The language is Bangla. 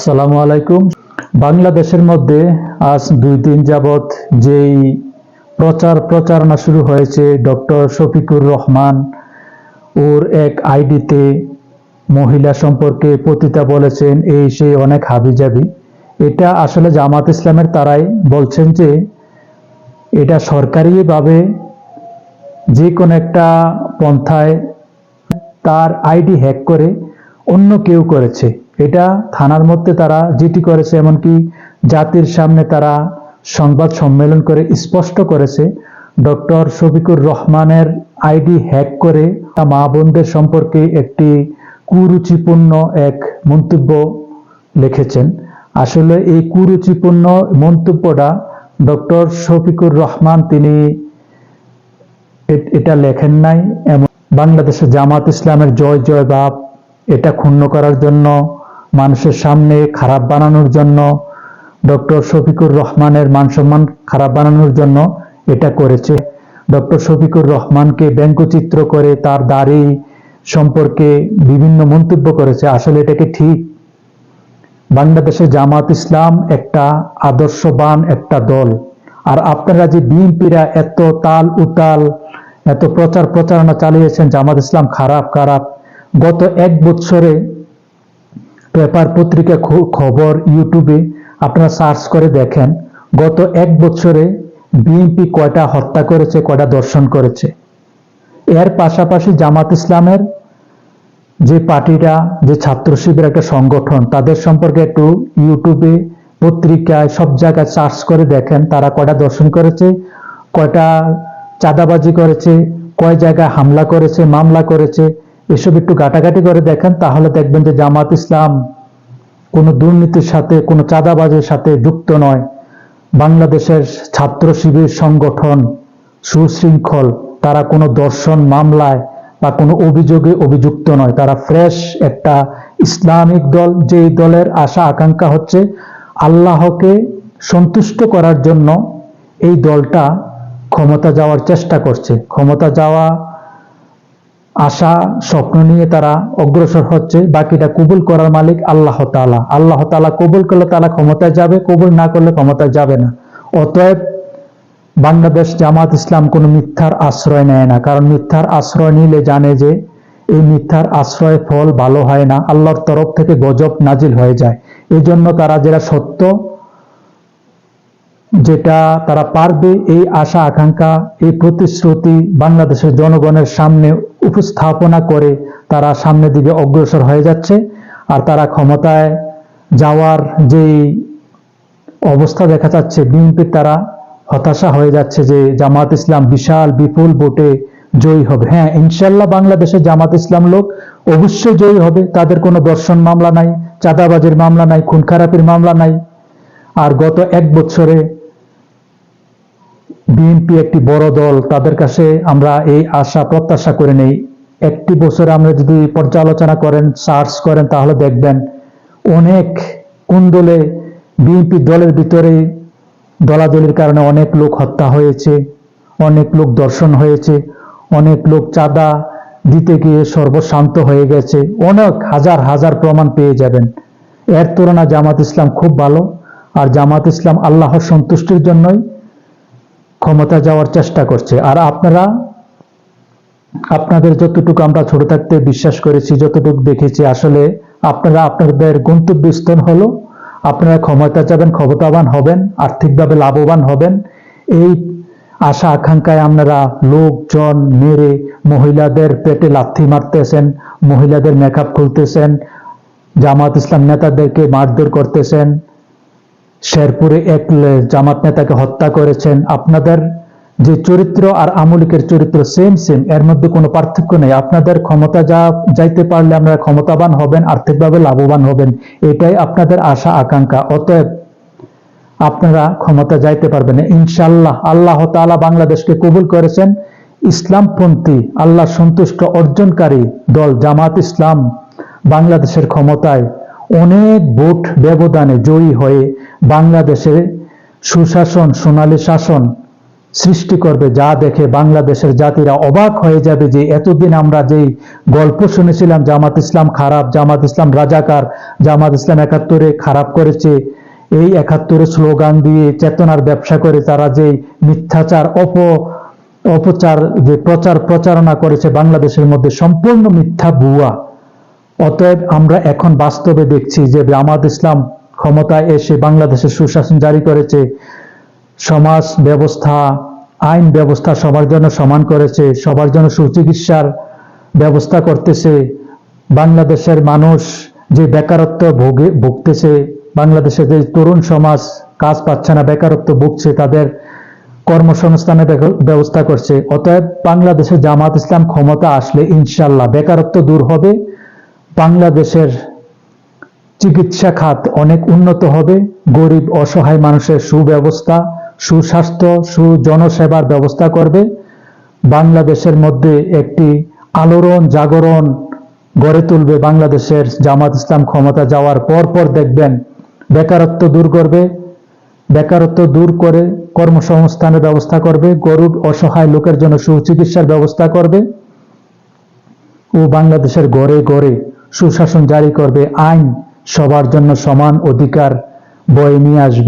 আসসালামু আলাইকুম। বাংলাদেশের মধ্যে আজ 2 দিন যাবৎ যেই প্রচারণা শুরু হয়েছে, ডক্টর শফিকুর রহমান ওর এক আইডিতে মহিলা সম্পর্কে পতিতা বলেছেন, এই সেই অনেক হাবিজাবি। এটা আসলে জামাত ইসলামের তারাই বলছেন যে এটা সরকারিভাবে যে কোনো একটা পন্থায় তার আইডি হ্যাক করে অন্য কেউ করেছে। এটা থানার মধ্যে তারা জিডি করেছে, এমনকি জাতির সামনে তারা সংবাদ সম্মেলন করে স্পষ্ট করেছে ডক্টর শফিকুর রহমানের আইডি হ্যাক করে মা বোনদের সম্পর্কে একটি কুরুচিপূর্ণ এক মন্তব্য লিখেছেন। আসলে এই কুরুচিপূর্ণ মন্তব্যটা ডক্টর শফিকুর রহমান তিনি এটা লেখেন নাই। এমন বাংলাদেশে জামাত ইসলামের জয় জয় বাপ এটা ক্ষুণ্ণ করার জন্য, মানুষের সামনে খারাপ বানানোর জন্য, ডক্টর শফিকুর রহমানের মান সম্মান খারাপ বানানোর জন্য এটা করেছে। ডক্টর শফিকুর রহমানকে ব্যঙ্গচিত্র করে তার দাড়ি সম্পর্কে বিভিন্ন মন্তব্য করেছে। আসলে এটাকে ঠিক? বাংলাদেশে জামাত ইসলাম একটা আদর্শবান একটা দল, আর আপনারা যে বিএনপিরা এত তাল উতাল এত প্রচারণা চালিয়েছেন জামাত ইসলাম খারাপ খারাপ। গত 1 বছরে পেপার পত্রিকা খবর ইউটিউবে আপনারা সার্চ করে দেখেন, গত 1 বছরে বিএনপি কয়টা হত্যা করেছে, কয়টা দর্শন করেছে। এর পাশাপাশি জামাত ইসলামের যে পার্টিটা, যে ছাত্র শিবির একটা সংগঠন, তাদের সম্পর্কে একটু ইউটিউবে পত্রিকায় সব জায়গায় সার্চ করে দেখেন তারা কয়টা দর্শন করেছে, কয়টা চাঁদাবাজি করেছে, কয় জায়গায় হামলা করেছে, মামলা করেছে। এসব একটু ঘাটাঘাটি করে দেখেন, তাহলে দেখবেন যে জামাত ইসলাম কোনো দুর্নীতির সাথে কোনো চাঁদাবাজির সাথে যুক্ত নয়। বাংলাদেশের ছাত্র শিবির সংগঠন সুশৃঙ্খল, তারা কোনো দর্শন মামলায় বা কোনো অভিযোগে অভিযুক্ত নয়। তারা ফ্রেশ একটা ইসলামিক দল, যে দলের আশা আকাঙ্ক্ষা হচ্ছে আল্লাহকে সন্তুষ্ট করার জন্য এই দলটা ক্ষমতা যাওয়ার চেষ্টা করছে। ক্ষমতা যাওয়া আশা স্বপ্ন নিয়ে তারা অগ্রসর হচ্ছে। বাকিটা কবুল করার মালিক আল্লাহ তাআলা। আল্লাহ তাআলা কবুল করলে তারা ক্ষমতায় যাবে, কবুল না করলে ক্ষমতায় যাবে না। অতএব বাংলাদেশ জামাত ইসলাম কোনো মিথ্যার আশ্রয় নেয় না, কারণ মিথ্যার আশ্রয় নিলে জানে যে এই মিথ্যার আশ্রয় ফল ভালো হয় না, আল্লাহর তরফ থেকে গজব নাজিল হয়ে যায়। এই জন্য তারা যেটা সত্য, যেটা তারা পারবে, এই আশা আকাঙ্ক্ষা, এই প্রতিশ্রুতি বাংলাদেশের জনগণের সামনে উপস্থাপনা করে তারা সামনের দিকে অগ্রসর হয়ে যাচ্ছে। আর তারা ক্ষমতায় যাওয়ার যে অবস্থা দেখা যাচ্ছে, বিএনপির তারা হতাশা হয়ে যাচ্ছে যে জামাত ইসলাম বিশাল বিপুল ভোটে জয়ী হবে। হ্যাঁ, ইনশাল্লাহ বাংলাদেশে জামাত ইসলাম লোক অবশ্যই জয়ী হবে। তাদের কোনো দর্শন মামলা নাই, চাঁদাবাজির মামলা নাই, খুন খারাপির মামলা নাই। আর গত 1 বছরে বিএনপি একটি বড় দল, তাদের কাছে আমরা এই আশা প্রত্যাশা করে নেই। একটি বছরে আমরা যদি পর্যালোচনা করেন, সার্চ করেন, তাহলে দেখবেন অনেক কোন দলে বিএনপি দলের ভিতরে দলাদলির কারণে অনেক লোক হত্যা হয়েছে, অনেক লোক দর্শন হয়েছে, অনেক লোক চাঁদা দিতে গিয়ে সর্বশান্ত হয়ে গেছে। অনেক হাজার হাজার প্রমাণ পেয়ে যাবেন। এর তুলনায় জামাত ইসলাম খুব ভালো। আর জামাত ইসলাম আল্লাহর সন্তুষ্টির জন্যই ক্ষমতা যাওয়ার চেষ্টা করছে। আর আপনাদের যতটুকু আমরা ছোট থাকতে বিশ্বাস করেছি, যতটুকু দেখেছি, আসলে আপনারা আপনাদের গন্তব্যস্থল হলো আপনারা ক্ষমতা যাবেন, ক্ষমতাবান হবেন, আর্থিকভাবে লাভবান হবেন। এই আশা আকাঙ্ক্ষায় আপনারা লোকজন মেরে মহিলাদের পেটে লাথি মারতেছেন, মহিলাদের মেকআপ খুলতেছেন, জামাত ইসলাম নেতাদেরকে মারধর করতেছেন, শেরপুরে এক জামাত নেতাকে হত্যা করেছেন। আপনাদের যে চরিত্র আর আমলিকের চরিত্র সেম, এর মধ্যে কোনো পার্থক্য নেই। আপনাদের ক্ষমতা যাইতে পারলে আপনারা ক্ষমতাবান হবেন, আর্থিকভাবে লাভবান হবেন, এটাই আপনাদের আশা আকাঙ্ক্ষা। অতএব আপনারা ক্ষমতা যাইতে পারবেন ইনশাল্লাহ। আল্লাহ তাআলা বাংলাদেশকে কবুল করেছেন। ইসলামপন্থী আল্লাহ সন্তুষ্ট অর্জনকারী দল জামাত ইসলাম বাংলাদেশের ক্ষমতায় অনেক ভোট ব্যবধানে জয়ী হয়ে বাংলাদেশে সুশাসন, সোনালী শাসন সৃষ্টি করবে, যা দেখে বাংলাদেশের জাতিরা অবাক হয়ে যাবে যে এতদিন আমরা যেই গল্প শুনেছিলাম জামাত ইসলাম খারাপ, জামাত ইসলাম রাজাকার, জামাত ইসলাম ৭১-এ খারাপ করেছে, এই ৭১-এর স্লোগান দিয়ে চেতনার ব্যবসা করে তারা যে মিথ্যাচার অপচার যে প্রচারণা করেছে বাংলাদেশের মধ্যে, সম্পূর্ণ মিথ্যা ভুয়া। অতএব আমরা এখন বাস্তবে দেখছি যে জামাত ইসলাম ক্ষমতায় এসে বাংলাদেশে সুশাসন জারি করেছে, সমাজ ব্যবস্থা, আইন ব্যবস্থা সবার জন্য সমান করেছে, সবার জন্য সুচিকিৎসার ব্যবস্থা করতেছে। বাংলাদেশের মানুষ যে বেকারত্ব ভুগতেছে, বাংলাদেশের যে তরুণ সমাজ কাজ পাচ্ছে না, বেকারত্ব ভুগছে, তাদের কর্মসংস্থানের ব্যবস্থা করছে। অতএব বাংলাদেশে জামাত ইসলাম ক্ষমতা আসলে ইনশাল্লাহ বেকারত্ব দূর হবে, বাংলাদেশের চিকিৎসা খাত অনেক উন্নত হবে, গরিব অসহায় মানুষের সুব্যবস্থা, সুস্বাস্থ্য, সুজনসেবার ব্যবস্থা করবে। বাংলাদেশের মধ্যে একটি আলোড়ন জাগরণ গড়ে তুলবে। বাংলাদেশের জামাত ইসলাম ক্ষমতা যাওয়ার পর দেখবেন বেকারত্ব দূর করবে, বেকারত্ব দূর করে কর্মসংস্থানের ব্যবস্থা করবে, গরিব অসহায় লোকের জন্য সুচিকিৎসার ব্যবস্থা করবে ও বাংলাদেশের ঘরে ঘরে সুশাসন জারি করবে, আইন সবার জন্য সমান অধিকার বয়ে নিয়ে আসবে।